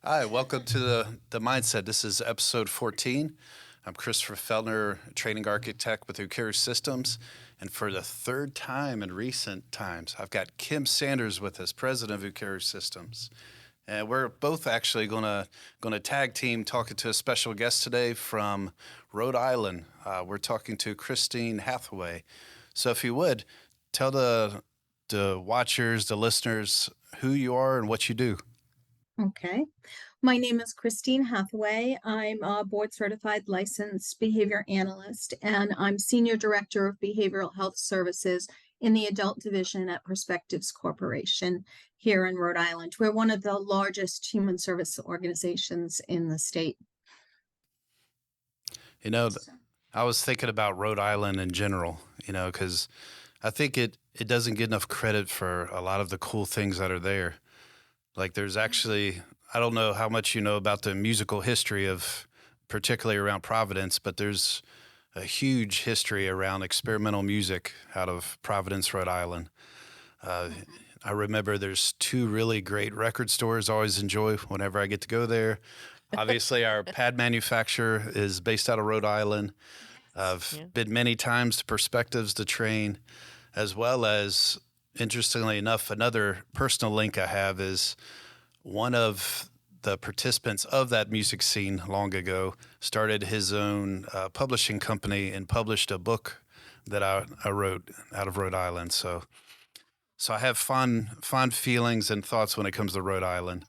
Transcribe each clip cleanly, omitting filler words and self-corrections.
Hi, welcome to the Mindset. This is episode 14. I'm Christopher Feltner, training architect with Ukeru Systems. And for the third time in recent times, I've got Kim Sanders with us, president of Ukeru Systems. And we're both actually gonna tag team talking to a special guest today from Rhode Island. We're talking to Christine Hathaway. So if you would, tell the watchers, the listeners, who you are and what you do. Okay. My name is Christine Hathaway. I'm a board certified licensed behavior analyst, and I'm Senior Director of Behavioral Health Services in the adult division at Perspectives Corporation here in Rhode Island. We're one of the largest human service organizations in the state. You know, I was thinking about Rhode Island in general, because I think it doesn't get enough credit for a lot of the cool things that are there. Like there's actually, I don't know how much you know about the musical history of, particularly around Providence, but there's a huge history around experimental music out of Providence, Rhode Island. I remember there's two really great record stores I always enjoy whenever I get to go there. Obviously, our pad manufacturer is based out of Rhode Island. I've been many times to Perspectives to train, as well as, interestingly enough, another personal link I have is one of the participants of that music scene long ago started his own publishing company and published a book that I wrote out of Rhode Island. So I have fond feelings and thoughts when it comes to Rhode Island.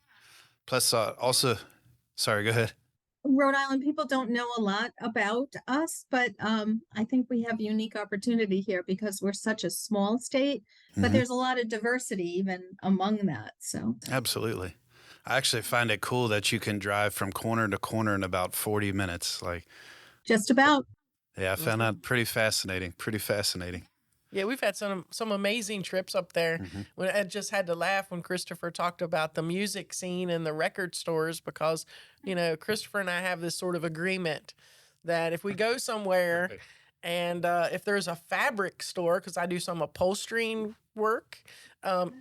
Plus, also, sorry, go ahead. Rhode Island people don't know a lot about us, but I think we have unique opportunity here because we're such a small state, but there's a lot of diversity even among that. So Absolutely. I actually find it cool that you can drive from corner to corner in about 40 minutes. just about. Yeah, I found that pretty fascinating. Pretty fascinating. Yeah, we've had some amazing trips up there. When I just had to laugh when Christopher talked about the music scene and the record stores because, Christopher and I have this sort of agreement that if we go somewhere and if there's a fabric store, because I do some upholstering work,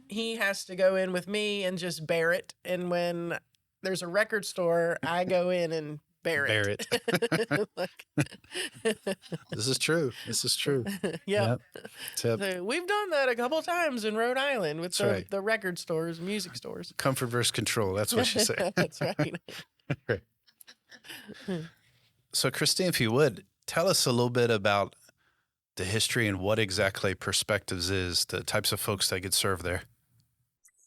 he has to go in with me and just bear it. And when there's a record store, I go in and bear it. This is true. This is true. Yep. So we've done that a couple times in Rhode Island with That's right. the record stores, music stores. Comfort versus control. That's what you say. That's right. Right. So, Christine, if you would, tell us a little bit about the history and what exactly Perspectives is, the types of folks that get served there.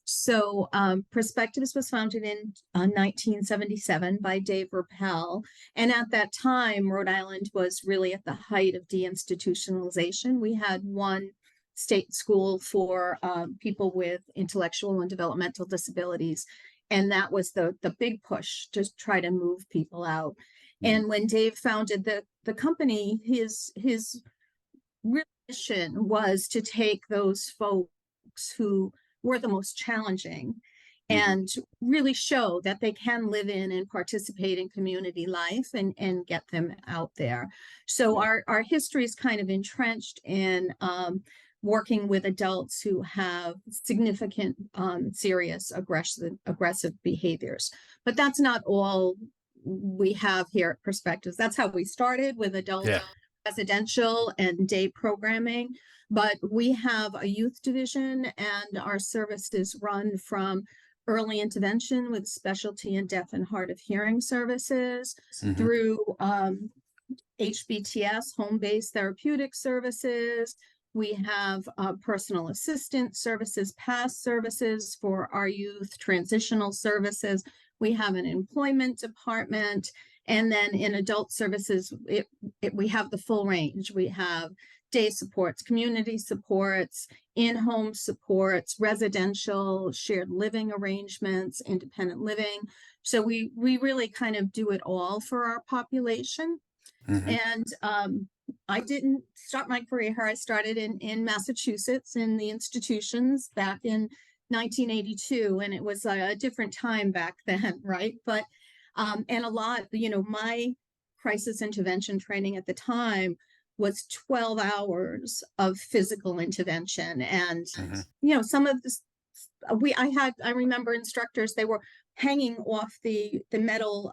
So Perspectives was founded in 1977 by Dave Rappel. And at that time, Rhode Island was really at the height of deinstitutionalization. We had one state school for people with intellectual and developmental disabilities. And that was the big push to try to move people out. And when Dave founded the company, his real mission was to take those folks who were the most challenging and really show that they can live in and participate in community life and get them out there. So our history is kind of entrenched in working with adults who have significant serious aggressive behaviors. But that's not all we have here at Perspectives. That's how we started with adult residential and day programming. But we have a youth division, and our services run from early intervention with specialty in deaf and hard of hearing services through HBTS, home-based therapeutic services. We have personal assistant services, past services for our youth, transitional services. We have an employment department. And then in adult services, we have the full range. We have day supports, community supports, in-home supports, residential, shared living arrangements, independent living. So we really kind of do it all for our population. And I didn't start my career here. I started in Massachusetts in the institutions back in 1982, and it was a different time back then, right? But and a lot, my crisis intervention training at the time was 12 hours of physical intervention. And, some of this, I remember instructors, they were hanging off the metal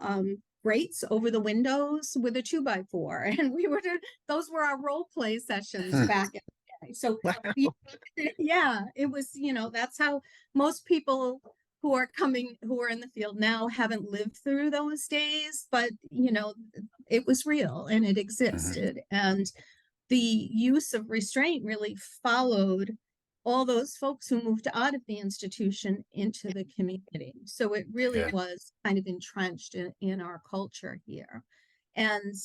grates over the windows with a 2x4. And those were our role play sessions back in the day. So Wow. yeah, it was, that's how most people who are in the field now haven't lived through those days, but it was real and it existed. And the use of restraint really followed all those folks who moved out of the institution into the community. So it really Yeah. was kind of entrenched in our culture here. And,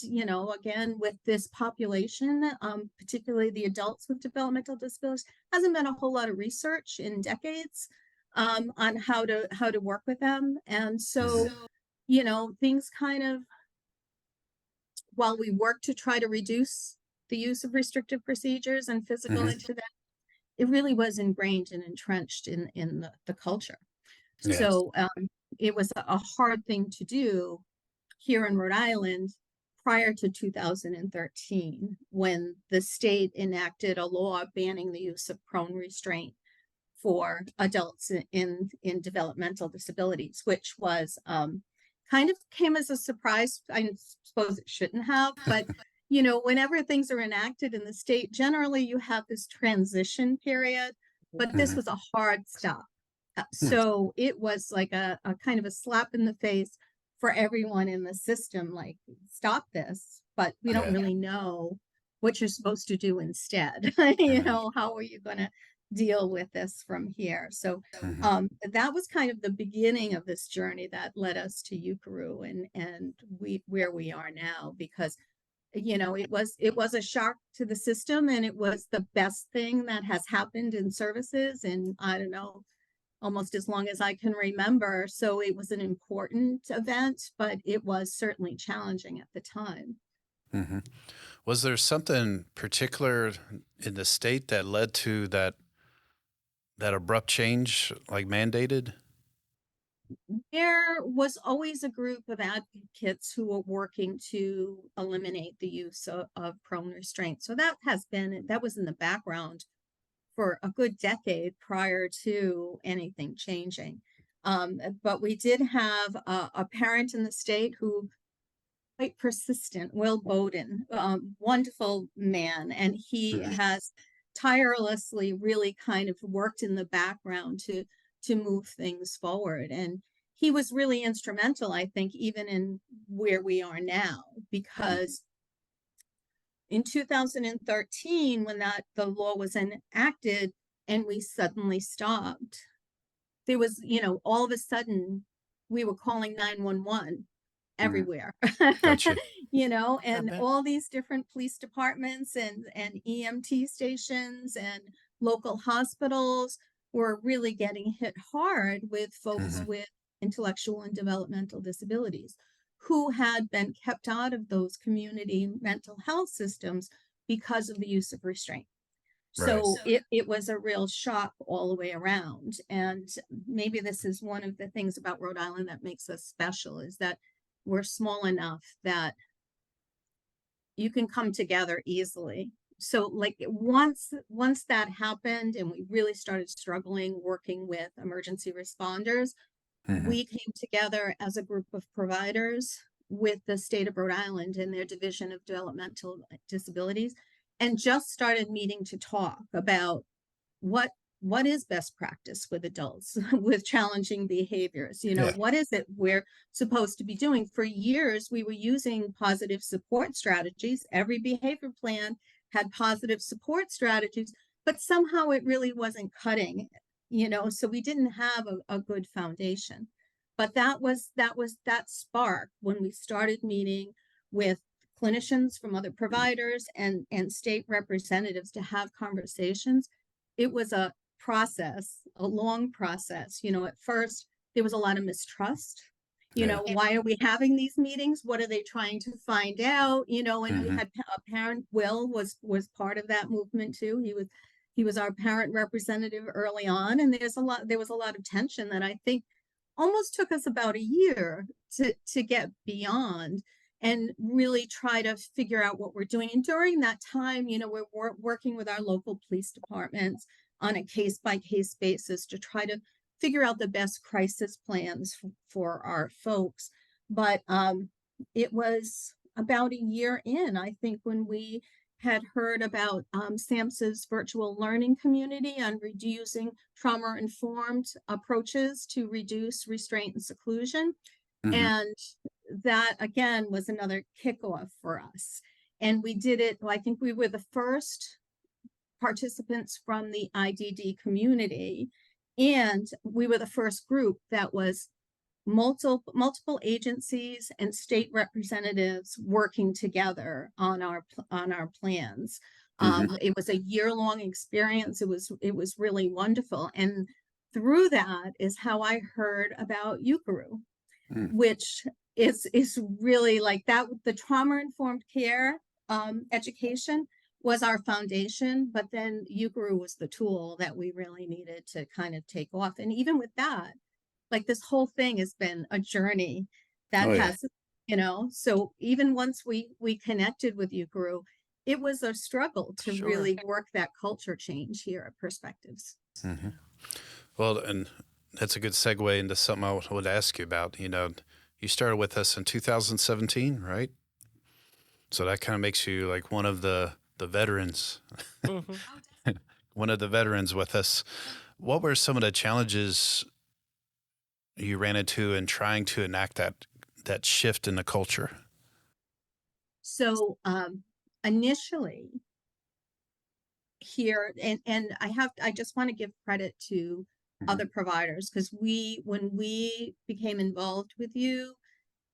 again, with this population, particularly the adults with developmental disabilities, hasn't been a whole lot of research in decades on how to work with them. And so, things kind of, while we work to try to reduce the use of restrictive procedures and physical into that, it really was ingrained and entrenched in the culture. Yeah. So it was a hard thing to do here in Rhode Island prior to 2013, when the state enacted a law banning the use of prone restraint for adults in developmental disabilities, which was kind of came as a surprise. I suppose it shouldn't have, but whenever things are enacted in the state, generally you have this transition period, but this was a hard stop. So it was like a kind of a slap in the face for everyone in the system, like, stop this, but we don't really know what you're supposed to do instead. How are you going to deal with this from here? So that was kind of the beginning of this journey that led us to Ukeru and where we are now, because it was a shock to the system, and it was the best thing that has happened in services. And I don't know, almost as long as I can remember. So it was an important event, but it was certainly challenging at the time. Was there something particular in the state that led to that abrupt change, like mandated? There was always a group of advocates who were working to eliminate the use of prone restraint. So that was in the background for a good decade prior to anything changing. But we did have a parent in the state who quite persistent, Will Bowden, wonderful man, and he has tirelessly really kind of worked in the background to move things forward. And he was really instrumental, I think, even in where we are now, because in 2013, when the law was enacted and we suddenly stopped, there was, all of a sudden we were calling 911 everywhere. Gotcha. And all these different police departments and EMT stations and local hospitals were really getting hit hard with folks with intellectual and developmental disabilities who had been kept out of those community mental health systems because of the use of restraint. So it was a real shock all the way around. And maybe this is one of the things about Rhode Island that makes us special, is that we're small enough that you can come together easily. So like once that happened and we really started struggling working with emergency responders, we came together as a group of providers with the state of Rhode Island and their Division of Developmental Disabilities, and just started meeting to talk about what is best practice with adults with challenging behaviors. What is it we're supposed to be doing? For years, we were using positive support strategies. Every behavior plan had positive support strategies, but somehow it really wasn't cutting, so we didn't have a good foundation. But that was that spark when we started meeting with clinicians from other providers and state representatives to have conversations. It was a long process. At first there was a lot of mistrust. Why are we having these meetings? What are they trying to find out? And we had a parent. Will was part of that movement too. He was our parent representative early on, and there was a lot of tension that I think almost took us about a year to get beyond and really try to figure out what we're doing. And during that time, we're working with our local police departments on a case-by-case basis to try to figure out the best crisis plans for our folks. But it was about a year in, I think, when we had heard about SAMHSA's virtual learning community on reducing trauma-informed approaches to reduce restraint and seclusion. Mhm. And that, again, was another kickoff for us. And we did it, I think we were the first participants from the IDD community. And we were the first group that was multiple agencies and state representatives working together on our plans. It was a year-long experience. It was really wonderful. And through that is how I heard about Ukeru, which is really like that. The trauma-informed care education was our foundation, but then Ukeru was the tool that we really needed to kind of take off. And even with that, like this whole thing has been a journey that has, so even once we connected with Ukeru, it was a struggle to really work that culture change here at Perspectives. Mm-hmm. Well, and that's a good segue into something I would ask you about. You started with us in 2017, right? So that kind of makes you like one of the veterans, one of the veterans with us. What were some of the challenges you ran into in trying to enact that shift in the culture? So initially here, and I just want to give credit to other providers, because when we became involved with you,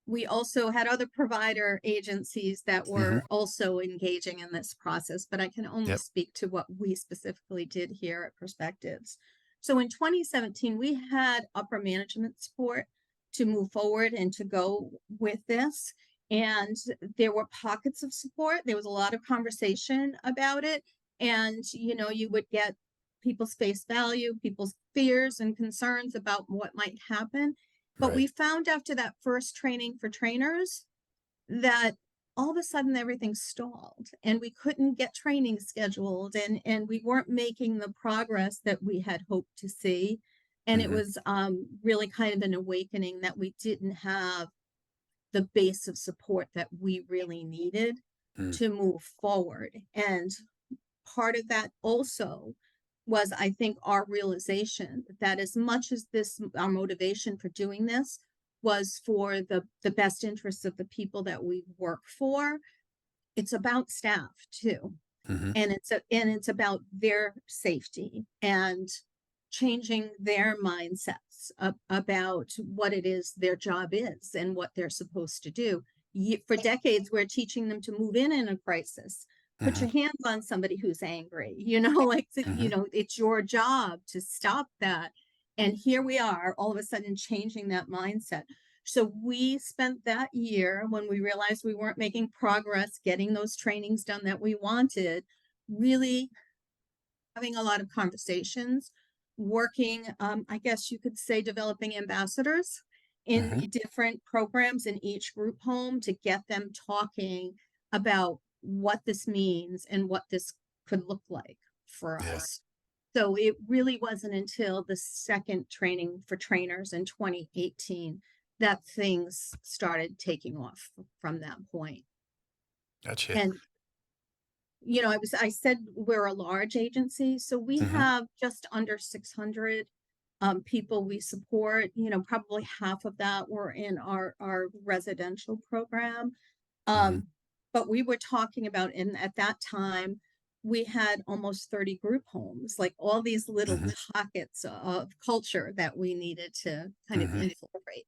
we also had other provider agencies that were also engaging in this process, but I can only speak to what we specifically did here at Perspectives. So in 2017, we had upper management support to move forward and to go with this. And there were pockets of support. There was a lot of conversation about it. And, you would get people's face value, people's fears and concerns about what might happen. But we found after that first training for trainers that all of a sudden everything stalled and we couldn't get training scheduled, and we weren't making the progress that we had hoped to see. And it was really kind of an awakening that we didn't have the base of support that we really needed to move forward. And part of that also was, I think, our realization that as much as our motivation for doing this was for the best interests of the people that we work for, it's about staff too. And it's about their safety and changing their mindsets about what it is their job is and what they're supposed to do. For decades, we're teaching them to move in a crisis. Put your hands on somebody who's angry, it's your job to stop that. And here we are all of a sudden changing that mindset. So we spent that year, when we realized we weren't making progress, getting those trainings done that we wanted, really having a lot of conversations, working, I guess you could say, developing ambassadors in different programs in each group home to get them talking about what this means and what this could look like for us. So it really wasn't until the second training for trainers in 2018 that things started taking off from that point. Gotcha. And I said we're a large agency, so we have just under 600 people we support. Probably half of that were in our residential program. But we were talking about, at that time, we had almost 30 group homes, like all these little pockets of culture that we needed to kind of infiltrate.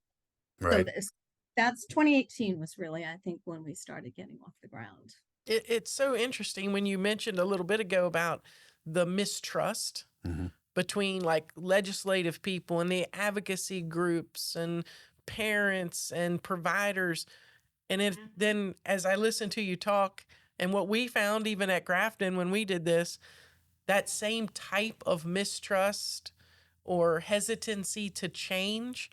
Right. So that's 2018 was really, I think, when we started getting off the ground. It's so interesting when you mentioned a little bit ago about the mistrust between like legislative people and the advocacy groups and parents and providers. And then as I listen to you talk, and what we found even at Grafton when we did this, that same type of mistrust or hesitancy to change,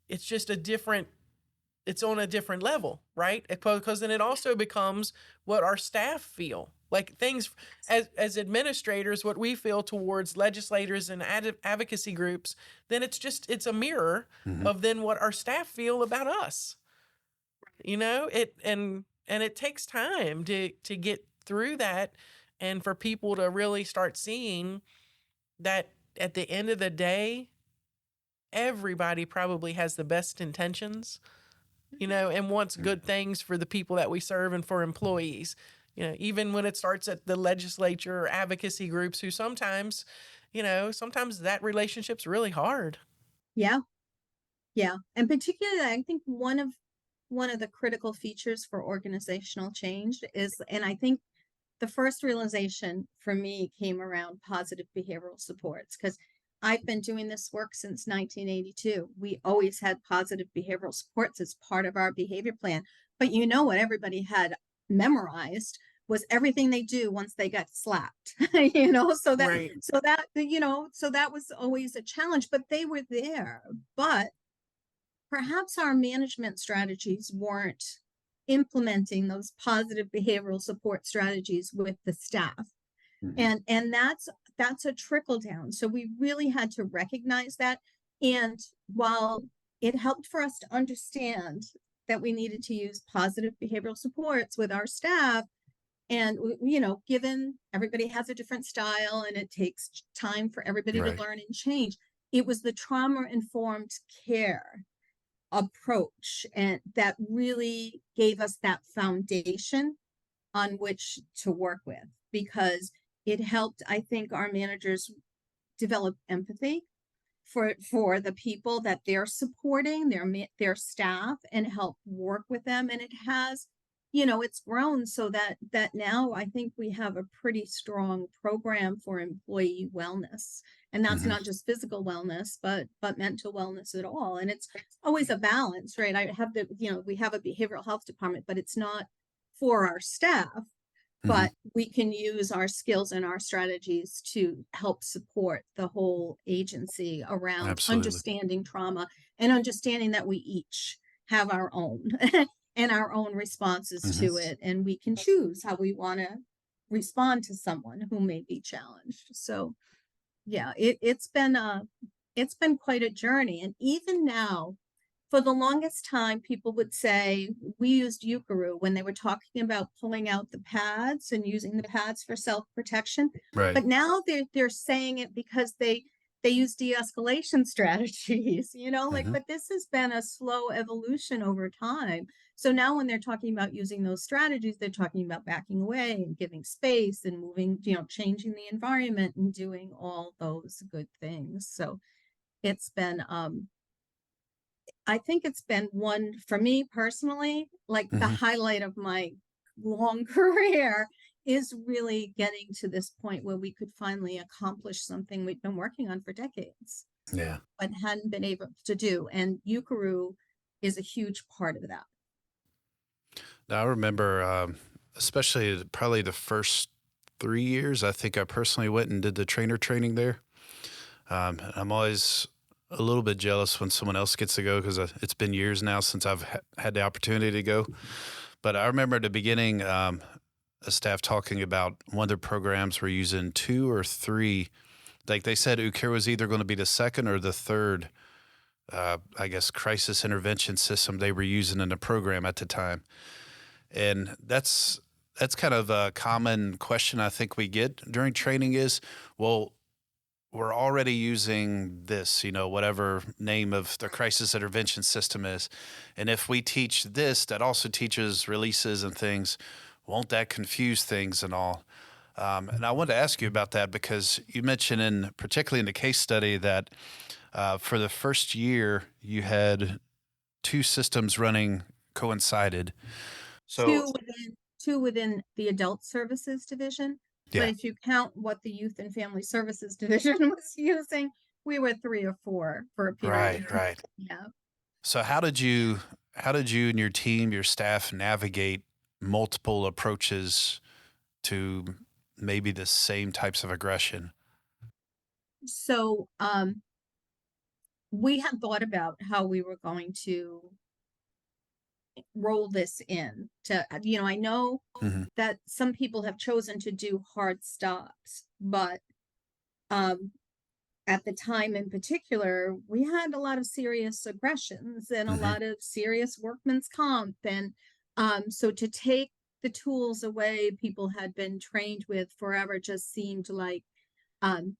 it's just it's on a different level, right? Because then it also becomes what our staff feel. like things as administrators, what we feel towards legislators and advocacy groups, then it's a mirror Hmm. of then what our staff feel about us. And it takes time to get through that, and for people to really start seeing that at the end of the day, everybody probably has the best intentions, and wants good things for the people that we serve and for employees. Even when it starts at the legislature or advocacy groups, who sometimes that relationship's really hard. Yeah. Yeah. And particularly, I think one of the critical features for organizational change is, and I think the first realization for me came around positive behavioral supports, because I've been doing this work since 1982. We always had positive behavioral supports as part of our behavior plan. But what everybody had memorized was everything they do once they got slapped, so that, Right. so that was always a challenge, but they were there. But perhaps our management strategies weren't implementing those positive behavioral support strategies with the staff. Hmm. And that's a trickle down. So we really had to recognize that. And while it helped for us to understand that we needed to use positive behavioral supports with our staff, and given everybody has a different style and it takes time for everybody to Right. learn and change, it was the trauma informed care approach and that really gave us that foundation on which to work with, because it helped, I think, our managers develop empathy for the people that they're supporting, their staff, and help work with them. And it has, it's grown so that now I think we have a pretty strong program for employee wellness. And that's Hmm. not just physical wellness, but mental wellness at all. And it's always a balance, right? We have a behavioral health department, but it's not for our staff, Hmm. but we can use our skills and our strategies to help support the whole agency around Absolutely. understanding trauma and understanding that we each have our own and our own responses Hmm. to it. And we can choose how we want to respond to someone who may be challenged. So yeah, it's been quite a journey. And even now, for the longest time, people would say we used Ukeru when they were talking about pulling out the pads and using the pads for self-protection. Right. But now they're saying it because they use de-escalation strategies, Hmm. but this has been a slow evolution over time. So now when they're talking about using those strategies, they're talking about backing away and giving space and moving, changing the environment and doing all those good things. So it's been I think it's been one for me personally, like the Hmm. highlight of my long career is really getting to this point where we could finally accomplish something we've been working on for decades, Yeah. but hadn't been able to do. And Ukeru is a huge part of that. Now, I remember, especially probably the first 3 years, I think I personally went and did the trainer training there. I'm always a little bit jealous when someone else gets to go because it's been years now since I've had the opportunity to go. But I remember at the beginning, a staff talking about one of their programs were using 2 or 3. Like they said, Ukeru was either going to be the second or the third, I guess, crisis intervention system they were using in the program at the time. And that's kind of a common question I think we get during training is, well, we're already using this, whatever name of the crisis intervention system is. And if we teach this, that also teaches releases and things, won't that confuse things and all? And I wanted to ask you about that because you mentioned, particularly in the case study, that for the first year you had 2 systems running coincided. So Two within the adult services division. But yeah, if you count what the youth and family services division was using, we were 3 or 4 for a period of right, time. right. Yeah. So how did you and your team, your staff navigate multiple approaches to maybe the same types of aggression? So we had thought about how we were going to roll this in to, I know Hmm. that some people have chosen to do hard stops, but um, at the time in particular, we had a lot of serious aggressions and a Hmm. lot of serious workman's comp. And so to take the tools away people had been trained with forever just seemed like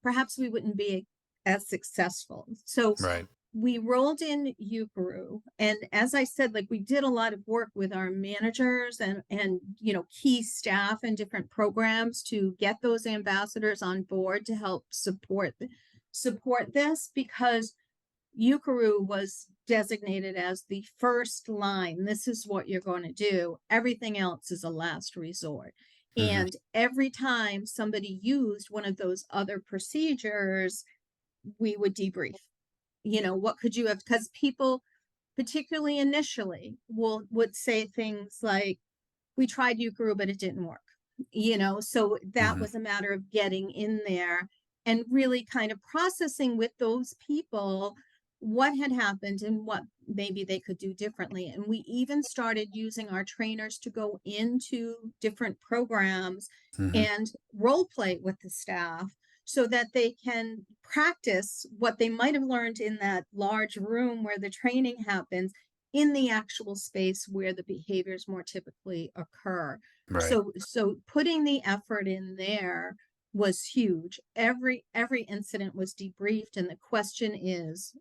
perhaps we wouldn't be as successful. So Right. we rolled in Ukeru, and as I said, like we did a lot of work with our managers and key staff and different programs to get those ambassadors on board to help support this, because Ukeru was designated as the first line. This is what you're going to do. Everything else is a last resort. Hmm. And every time somebody used one of those other procedures, we would debrief. What could you have? Because people, particularly initially, would say things like, "We tried Ukeru, but it didn't work." So that Hmm. was a matter of getting in there and really kind of processing with those people what had happened and what maybe they could do differently. And we even started using our trainers to go into different programs Hmm. and role play with the staff so that they can practice what they might have learned in that large room where the training happens in the actual space where the behaviors more typically occur. Right. So putting the effort in there was huge. Every incident was debriefed, and the question is,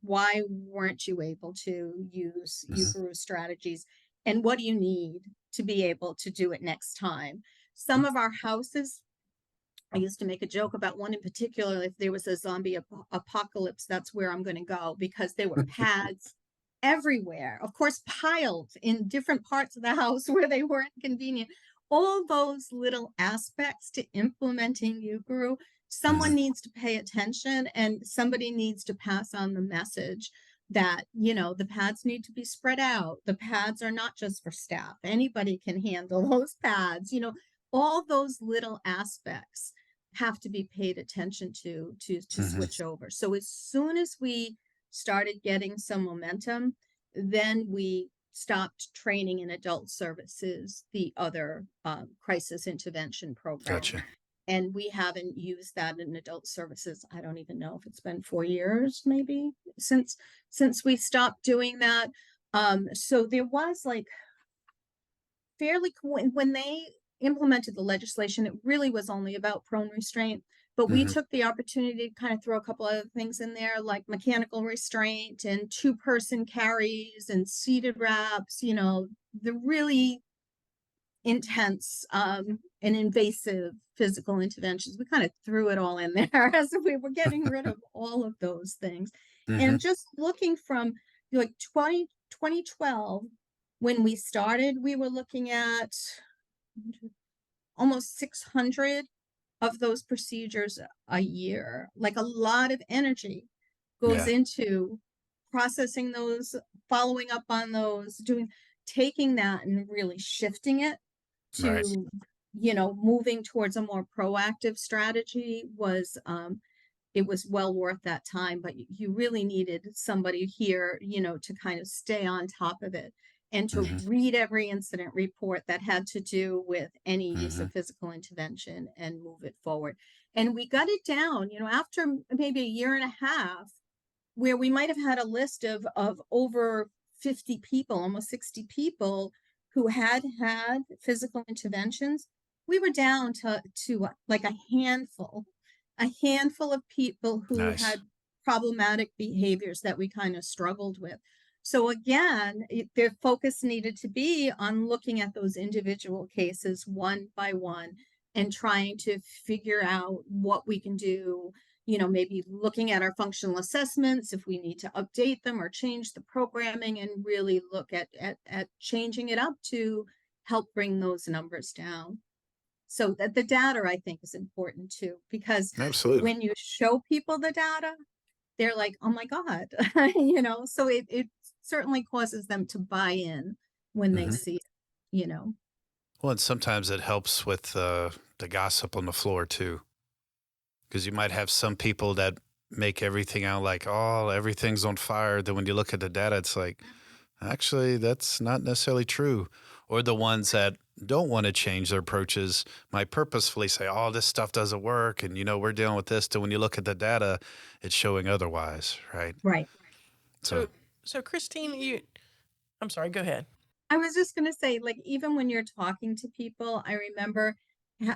why weren't you able to use Hmm. Ukeru strategies, and what do you need to be able to do it next time? Some of our houses, I used to make a joke about one in particular. If there was a zombie apocalypse, that's where I'm going to go, because there were pads everywhere, of course, piled in different parts of the house where they weren't convenient. All those little aspects to implementing Ukeru, someone Hmm. needs to pay attention, and somebody needs to pass on the message that, the pads need to be spread out. The pads are not just for staff. Anybody can handle those pads. All those little aspects have to be paid attention to Hmm. switch over. So as soon as we started getting some momentum, then we stopped training in adult services, the other crisis intervention program. Gotcha. And we haven't used that in adult services. I don't even know if it's been 4 years, maybe, since we stopped doing that. So there was like fairly, when they implemented the legislation, it really was only about prone restraint. But we Hmm. took the opportunity to kind of throw a couple other things in there, like mechanical restraint and two-person carries and seated wraps, the really intense and invasive physical interventions. We kind of threw it all in there as if we were getting rid of all of those things. Hmm. And just looking from like 2012, when we started, we were looking at almost 600 of those procedures a year. Like a lot of energy goes Yeah. into processing those, following up on those, taking that and really shifting it Right. to, moving towards a more proactive strategy was, it was well worth that time. But you really needed somebody here, to kind of stay on top of it and to Hmm. read every incident report that had to do with any use Hmm. of physical intervention and move it forward. And we got it down, after maybe a year and a half, where we might have had a list of over 50 people, almost 60 people who had physical interventions. We were down to like a handful of people who Nice. had problematic behaviors that we kind of struggled with. So again, their focus needed to be on looking at those individual cases one by one and trying to figure out what we can do, maybe looking at our functional assessments, if we need to update them or change the programming, and really look at changing it up to help bring those numbers down. So that the data, I think, is important too, because Absolutely. when you show people the data, they're like, oh my God, so it certainly causes them to buy in when they Hmm. see it, you know. Well, and sometimes it helps with the gossip on the floor too, because you might have some people that make everything out like, oh, everything's on fire. Then when you look at the data, it's like, Actually, that's not necessarily true. Or the ones that don't want to change their approaches might purposefully say, oh, this stuff doesn't work. And, we're dealing with this. And when you look at the data, it's showing otherwise, right? Right. So, So, so Christine, I'm sorry, go ahead. I was just going to say, like, even when you're talking to people, I remember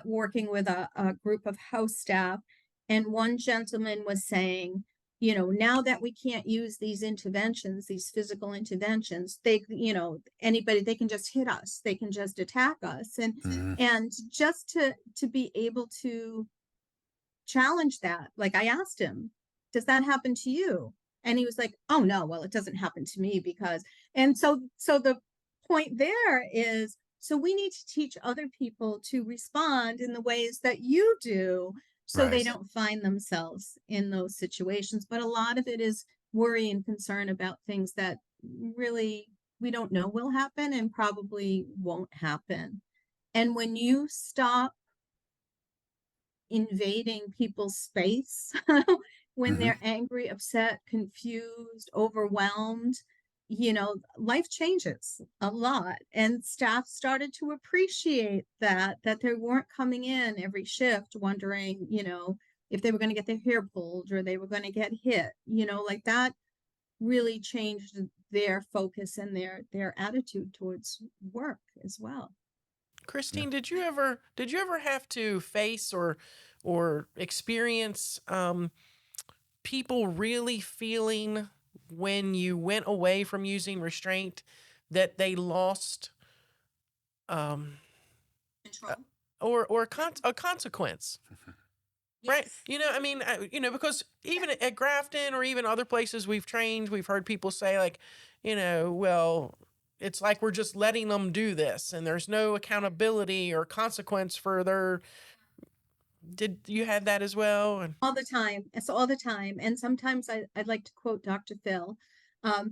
working with a group of house staff, and one gentleman was saying, now that we can't use these interventions, these physical interventions, anybody, they can just hit us, they can just attack us. mhm, And just to be able to challenge that, like I asked him, does that happen to you? And he was like, oh no, well, it doesn't happen to me because, and so the point there is, so we need to teach other people to respond in the ways that you do, so they right. don't find themselves in those situations. But a lot of it is worry and concern about things that really we don't know will happen and probably won't happen. And when you stop invading people's space when Hmm. they're angry, upset, confused, overwhelmed, life changes a lot. And staff started to appreciate that they weren't coming in every shift wondering, if they were going to get their hair pulled or they were going to get hit, like that really changed their focus and their attitude towards work as well. Yeah. Christine, did you ever have to face or experience people really feeling when you went away from using restraint that they lost um Control. a consequence? Right. I mean, because even at Grafton or even other places we've trained, we've heard people say, like, well, it's like we're just letting them do this and there's no accountability or consequence for their. Did you have that as well? And All the time. It's all the time. And sometimes I'd like to quote Dr. Phil,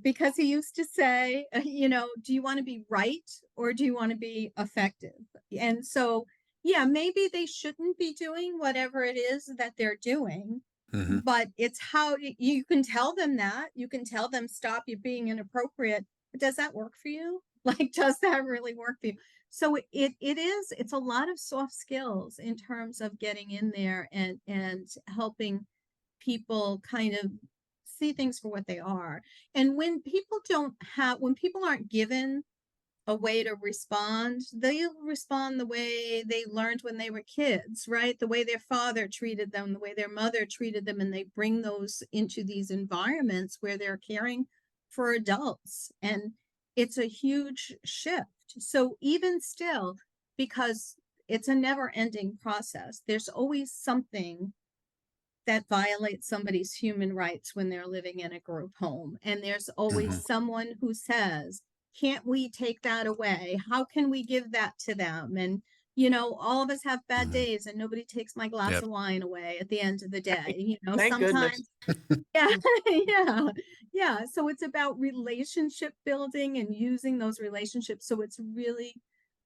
because he used to say, do you want to be right or do you want to be effective? And so, yeah, maybe they shouldn't be doing whatever it is that they're doing, Hmm. but it's how you can tell them that. You can tell them, stop, you're being inappropriate. But does that work for you? Like, does that really work for you? So it's a lot of soft skills in terms of getting in there and helping people kind of see things for what they are. And when people aren't given a way to respond, they'll respond the way they learned when they were kids, right? The way their father treated them, the way their mother treated them, and they bring those into these environments where they're caring for adults. And it's a huge shift. So even still, because it's a never ending process, there's always something that violates somebody's human rights when they're living in a group home. And there's always Hmm. someone who says, can't we take that away? How can we give that to them? And, all of us have bad Hmm. days and nobody takes my glass Yep. of wine away at the end of the day. thank goodness. Sometimes, yeah, yeah, yeah. So it's about relationship building and using those relationships. So it's really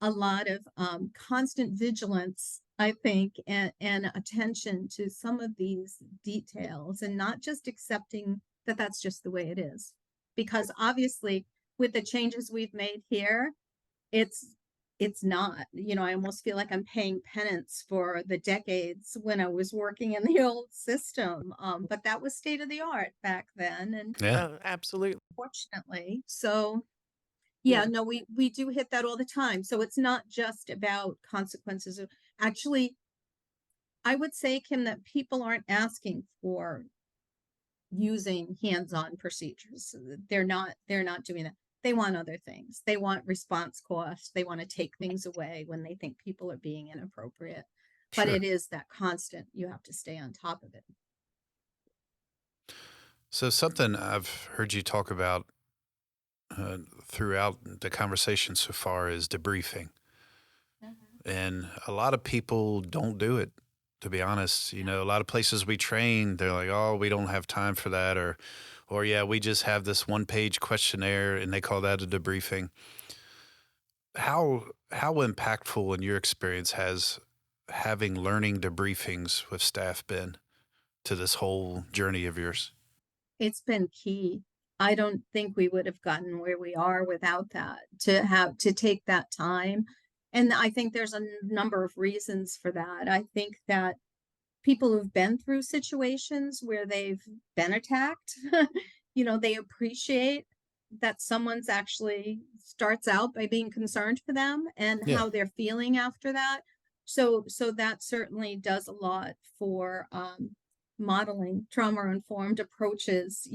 a lot of constant vigilance, I think, and attention to some of these details and not just accepting that that's just the way it is. Because obviously, with the changes we've made here, it's it's not, I almost feel like I'm paying penance for the decades when I was working in the old system. But that was state of the art back then. And Yeah. Absolutely. fortunately, so yeah, Yeah. no, we do hit that all the time. So it's not just about consequences. Actually, I would say, Kim, that people aren't asking for using hands-on procedures. They're not doing that. They want other things. They want response costs. They want to take things away when they think people are being inappropriate. But Sure. it is that constant, you have to stay on top of it. So something I've heard you talk about throughout the conversation so far is debriefing. And a lot of people don't do it, to be honest. A lot of places we train, they're like, oh, we don't have time for that. Or yeah, we just have this 1-page questionnaire and they call that a debriefing. How impactful in your experience has having learning debriefings with staff been to this whole journey of yours? It's been key. I don't think we would have gotten where we are without that, to take that time. And I think there's a number of reasons for that. I think that people who've been through situations where they've been attacked, they appreciate that someone's actually starts out by being concerned for them and Yeah. how they're feeling after that. So that certainly does a lot for modeling trauma informed approaches,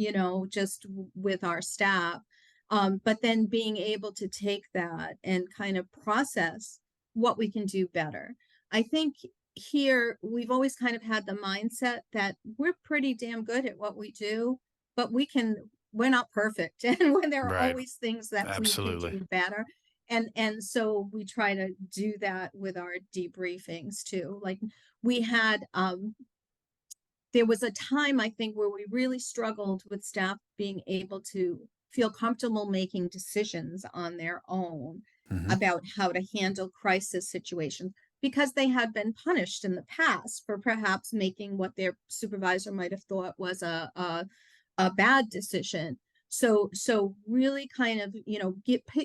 just with our staff. But then being able to take that and kind of process what we can do better. I think here we've always kind of had the mindset that we're pretty damn good at what we do, but we're not perfect. And when there are Right. always things that we can Absolutely. do better. And so we try to do that with our debriefings too. Like we had there was a time, I think, where we really struggled with staff being able to feel comfortable making decisions on their own Hmm. about how to handle crisis situations because they had been punished in the past for perhaps making what their supervisor might have thought was a bad decision. So really kind of,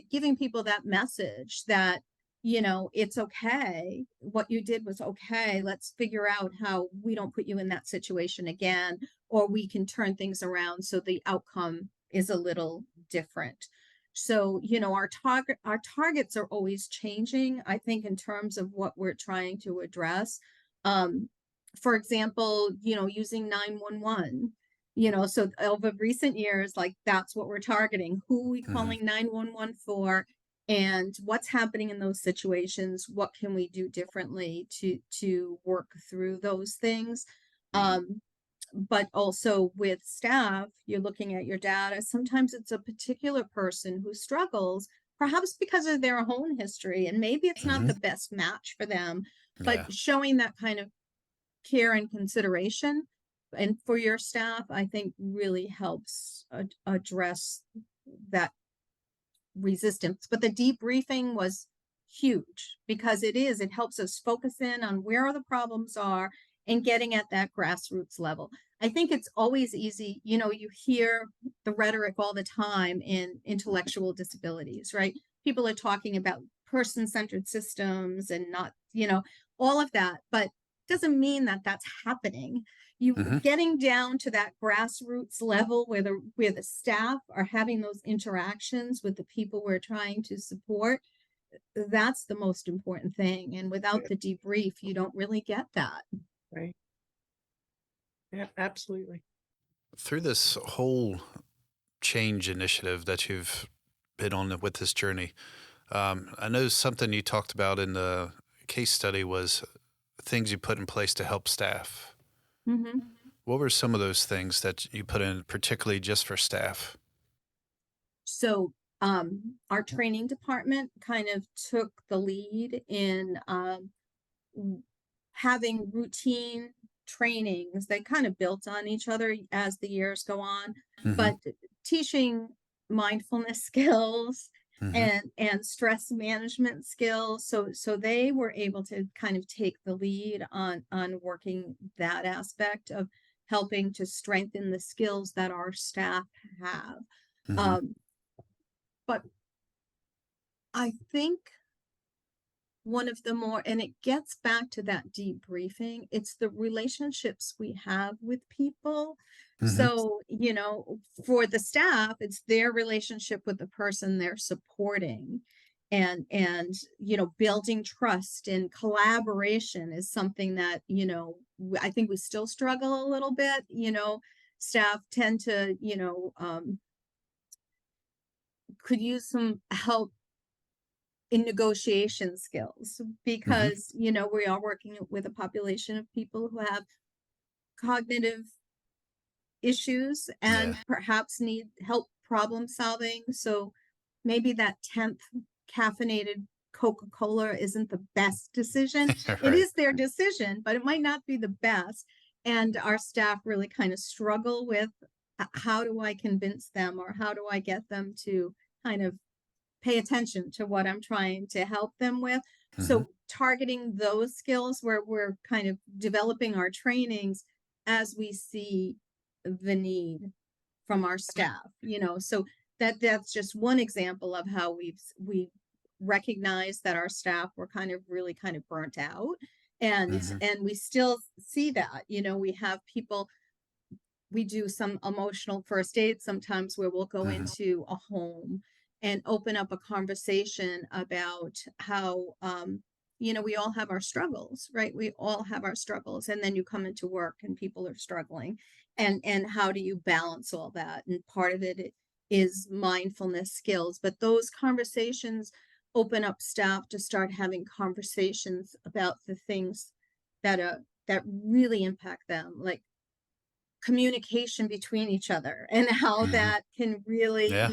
giving people that message that, it's okay. What you did was okay. Let's figure out how we don't put you in that situation again, or we can turn things around so the outcome is a little different. So, our targets are always changing, I think, in terms of what we're trying to address. Um, for example, using 911. So over recent years, like that's what we're targeting. Who are we Hmm. calling 911 for? And what's happening in those situations? What can we do differently to work through those things? But also with staff, you're looking at your data. Sometimes it's a particular person who struggles, perhaps because of their own history, and maybe it's not Hmm. the best match for them, but Yeah. showing that kind of care and consideration and for your staff, I think really helps address that resistance. But the debriefing was huge because it helps us focus in on where the problems are and getting at that grassroots level. I think it's always easy, you hear the rhetoric all the time in intellectual disabilities, right? People are talking about person-centered systems and not, all of that, but doesn't mean that that's happening. You Hmm. getting down to that grassroots level where the staff are having those interactions with the people we're trying to support, that's the most important thing. And without Yeah, the debrief, you don't really get that. right. Yeah, absolutely. Through this whole change initiative that you've been on with this journey, I know something you talked about in the case study was things you put in place to help staff. Mm-hmm. What were some of those things that you put in particularly just for staff? So our training department kind of took the lead in having routine trainings that kind of built on each other as the years go on, Hmm. but teaching mindfulness skills Hmm. and stress management skills. So they were able to kind of take the lead on working that aspect of helping to strengthen the skills that our staff have. Hmm. Um, but I think one of the more, and it gets back to that debriefing, it's the relationships we have with people. Hmm. So, for the staff, it's their relationship with the person they're supporting. And building trust and collaboration is something that, I think we still struggle a little bit. Staff tend to, could use some help in negotiation skills Hmm. because we are working with a population of people who have cognitive issues Yeah. and perhaps need help problem solving. So maybe that 10th caffeinated Coca-Cola isn't the best decision. It Right. is their decision, but it might not be the best. And our staff really kind of struggle with how do I convince them, or how do I get them to kind of pay attention to what I'm trying to help them with. Hmm. So targeting those skills where we're kind of developing our trainings as we see the need. from our staff, so that's just one example of how we recognize that our staff were really kind of burnt out, and Mhm. we still see that, we have people, we do some emotional first aid sometimes where we'll go Mhm. into a home and open up a conversation about how, we all have our struggles, right? We all have our struggles. And then you come into work and people are struggling. And how do you balance all that? And part of it is mindfulness skills. But those conversations open up staff to start having conversations about the things that really impact them, like communication between each other, and how Mhm. that can really, Yeah.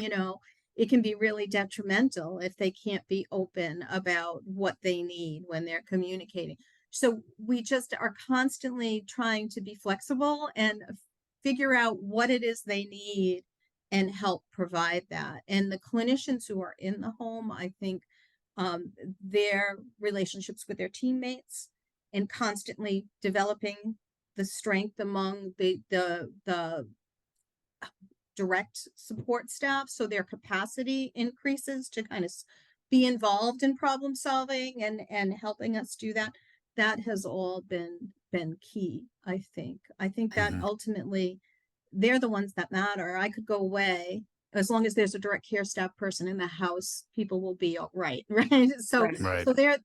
it can be really detrimental if they can't be open about what they need when they're communicating. So we just are constantly trying to be flexible and figure out what it is they need and help provide that. And the clinicians who are in the home, I think, their relationships with their teammates and constantly developing the strength among the direct support staff, so their capacity increases to kind of be involved in problem solving and helping us do that. That has all been key. I think that Mhm. ultimately they're the ones that matter. I could go away, as long as there's a direct care staff person in the house, people will be all right, right? So Right. Right. so they're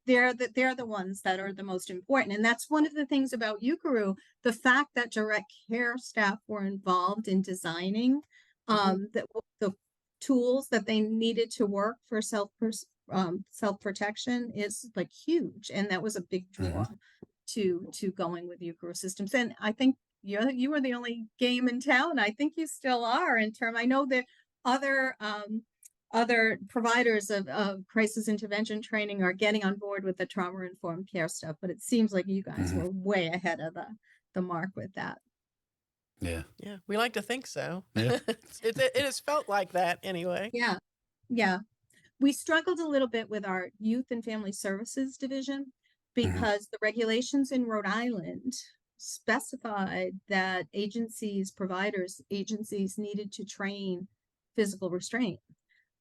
the ones that are the most important. And that's one of the things about Ukeru, the fact that direct care staff were involved in designing the tools that they needed to work for self-protection is like huge. And that was a big draw Mhm. to going with Ukeru systems. And I think you were the only game in town. I think you still are. I know that other providers of crisis intervention training are getting on board with the trauma informed care stuff, but it seems like you guys Mhm. were way ahead of the mark with that. Yeah. Yeah, we like to think so. Yeah. It has felt like that anyway. Yeah. Yeah. We struggled a little bit with our youth and family services division Mhm. because the regulations in Rhode Island specified that providers agencies needed to train physical restraint.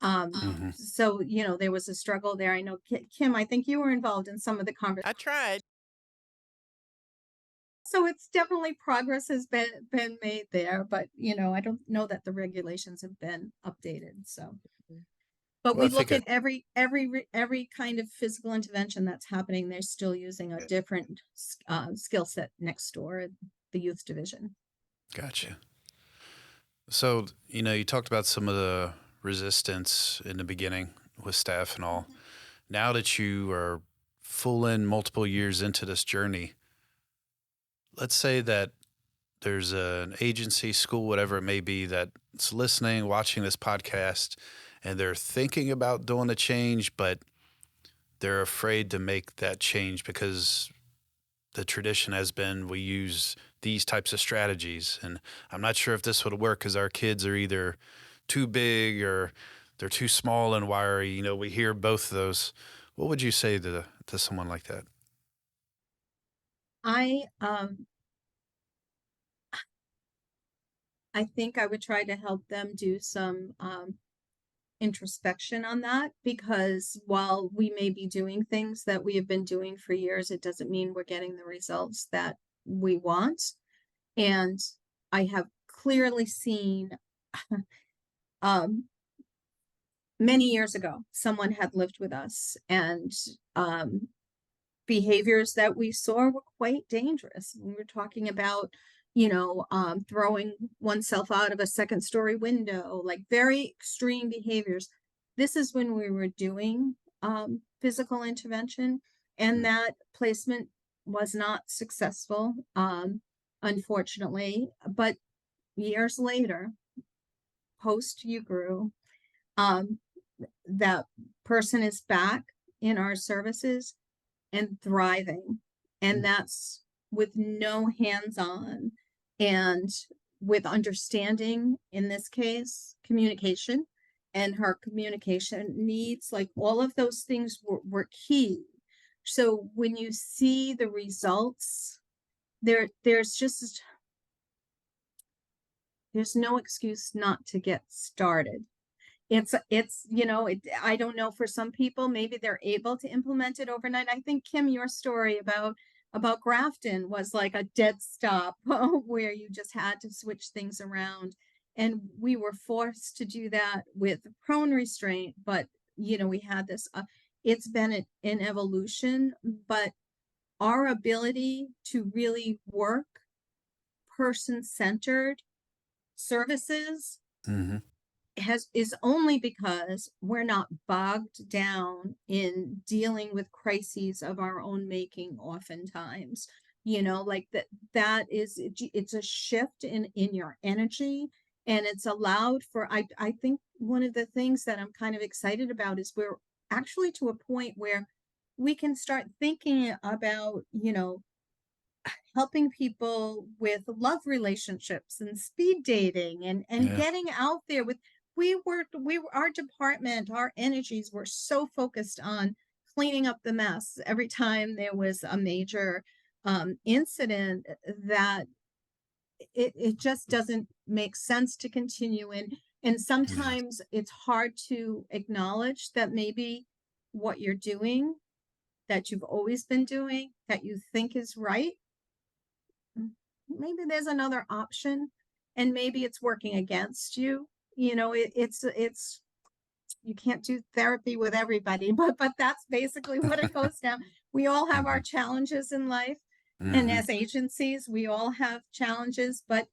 Mhm. So, there was a struggle there. I know, Kim, I think you were involved in some of the conversations. I tried. So it's definitely progress has been made there, but I don't know that the regulations have been updated. So, but Well, I we think look at every kind of physical intervention that's happening. They're still using a different skill set next door at the youth division. gotcha. So, you talked about some of the resistance in the beginning with staff and all. Now that you are full in multiple years into this journey, let's say that there's an agency, school, whatever it may be, that's listening, watching this podcast, and they're thinking about doing a change, but they're afraid to make that change because the tradition has been we use these types of strategies. And I'm not sure if this would work because our kids are either too big or they're too small and wiry. We hear both of those. What would you say to someone like that? I um I think I would try to help them do some introspection on that, because while we may be doing things that we have been doing for years, it doesn't mean we're getting the results that we want. And I have clearly seen um, many years ago, someone had lived with us, and behaviors that we saw were quite dangerous. We were talking about, throwing oneself out of a second story window, like very extreme behaviors. This is when we were doing physical intervention, and that placement was not successful, unfortunately. But years later, post Ukeru, um, that person is back in our services and thriving. And that's with no hands on and with understanding, in this case, communication. And her communication needs, like all of those things were key. So when you see the results, there's just there's no excuse not to get started. It's, I don't know, for some people, maybe they're able to implement it overnight. I think, Kim, your story about Grafton was like a dead stop where you just had to switch things around. And we were forced to do that with prone restraint, but we had this, it's been an evolution, but our ability to really work person-centered services Mm-hmm. is only because we're not bogged down in dealing with crises of our own making oftentimes. Like that is, it's a shift in your energy, and it's allowed for, I think one of the things that I'm kind of excited about is we're actually to a point where we can start thinking about, helping people with love relationships and speed dating and Yeah. getting out there with, our department, our energies were so focused on cleaning up the mess every time there was a major incident that it just doesn't make sense to continue in. And Yeah. sometimes it's hard to acknowledge that maybe what you're doing, that you've always been doing, that you think is right, maybe there's another option, and maybe it's working against you. It's you can't do therapy with everybody, but that's basically what it goes down. We all have our Mm-hmm. challenges in life, and Mm-hmm. as agencies we all have challenges, but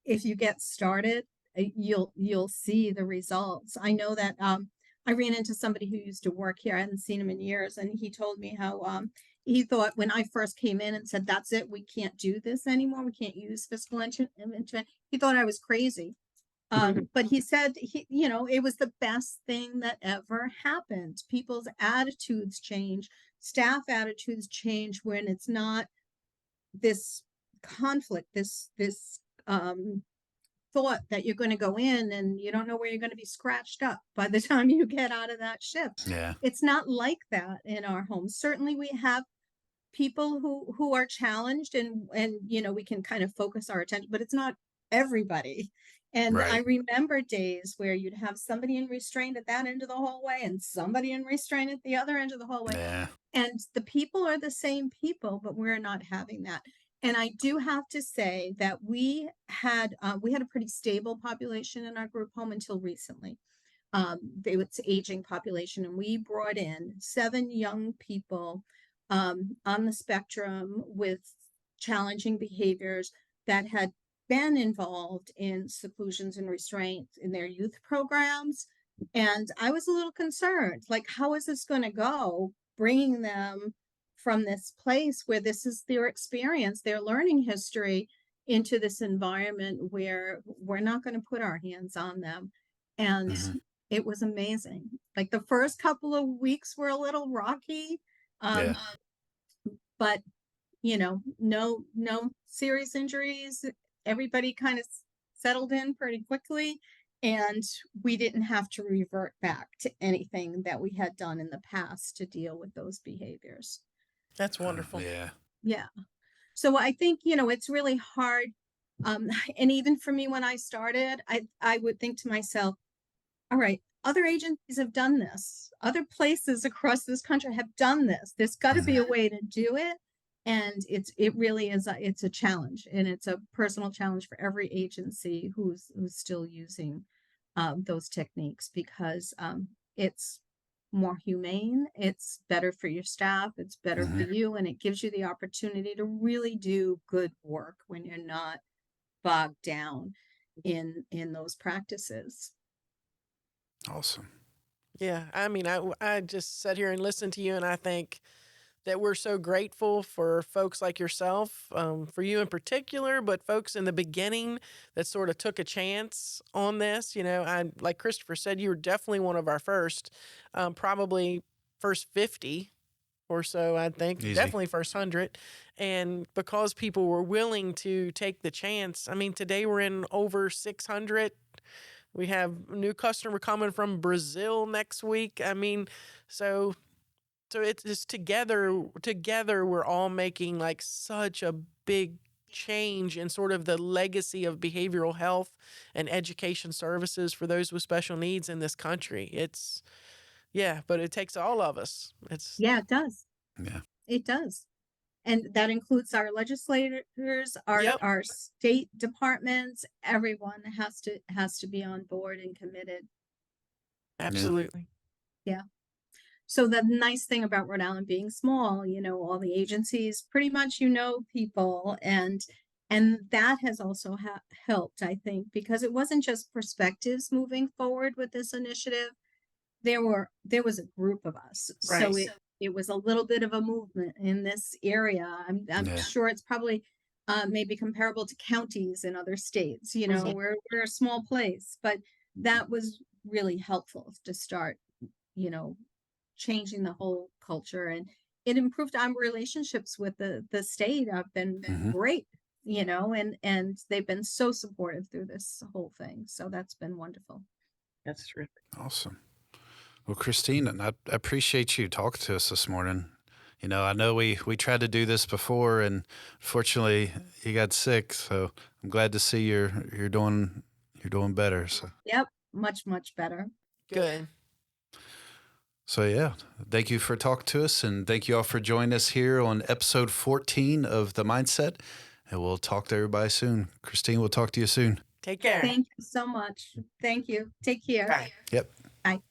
if you get started, you'll see the results. I know that I ran into somebody who used to work here. I hadn't seen him in years, and he told me how he thought when I first came in and said, "That's it, we can't do this anymore. We can't use fiscal intervention." He thought I was crazy. But he said it was the best thing that ever happened. People's attitudes change, staff attitudes change when it's not this conflict, this thought that you're going to go in and you don't know where you're going to be scratched up by the time you get out of that shift. Yeah. It's not like that in our homes. Certainly we have people who are challenged, and we can kind of focus our attention, but it's not everybody. And I Right. remember days where you'd have somebody in restraint at that end of the hallway and somebody in restraint at the other end of the hallway, Yeah. and the people are the same people, but we're not having that. And I do have to say that we had a pretty stable population in our group home until recently. It's aging population, and we brought in 7 young people on the spectrum with challenging behaviors that had been involved in seclusions and restraints in their youth programs. And I was a little concerned, like, how is this going to go, bringing them from this place where this is their experience, their learning history, into this environment where we're not going to put our hands on them. And Mm-hmm. it was amazing. Like the first couple of weeks were a little rocky, Yeah. but no serious injuries. Everybody kind of settled in pretty quickly, and we didn't have to revert back to anything that we had done in the past to deal with those behaviors. That's wonderful. Yeah. Yeah. So I think, it's really hard. And even for me, when I started, I would think to myself, all right, other agencies have done this. Other places across this country have done this. There's got to be a way to do it. And it really is it's a challenge, and it's a personal challenge for every agency who's still using those techniques, because it's more humane, it's better for your staff, it's better Mm-hmm. for you, and it gives you the opportunity to really do good work when you're not bogged down in those practices. Awesome. Yeah, I mean, I just sat here and listened to you, and I think that we're so grateful for folks like yourself, for you in particular, but folks in the beginning that sort of took a chance on this. I, like Christopher said, you were definitely one of our first, probably first 50 or so, I think, Easy. definitely first 100. And because people were willing to take the chance, I mean, today we're in over 600. We have a new customer coming from Brazil next week. I mean, so it's just together we're all making like such a big change in sort of the legacy of behavioral health and education services for those with special needs in this country. But it takes all of us. Yeah, it does. Yeah. It does. And that includes our legislators, Yep. our state departments. Everyone has to be on board and committed. Absolutely. Yeah. So the nice thing about Rhode Island being small, all the agencies, pretty much people, and that has also helped, I think, because it wasn't just perspectives moving forward with this initiative. There was a group of us, so Right. it was a little bit of a movement in this area. I'm Yeah. sure it's probably maybe comparable to counties in other states. Mhm. We're a small place, but that was really helpful to start, changing the whole culture, and it improved our relationships with the state. Have been Mhm. great, and they've been so supportive through this whole thing. So that's been wonderful. That's terrific. Awesome. Well, Christine, and I appreciate you talking to us this morning. I know we tried to do this before, and fortunately, you got sick. So I'm glad to see you're doing better. Yep, much better. Good. So yeah, thank you for talking to us, and thank you all for joining us here on episode 14 of The Mindset. And we'll talk to everybody soon. Christine, we'll talk to you soon. Take care. Thank you so much. Thank you. Take care. Bye. Yep. Bye.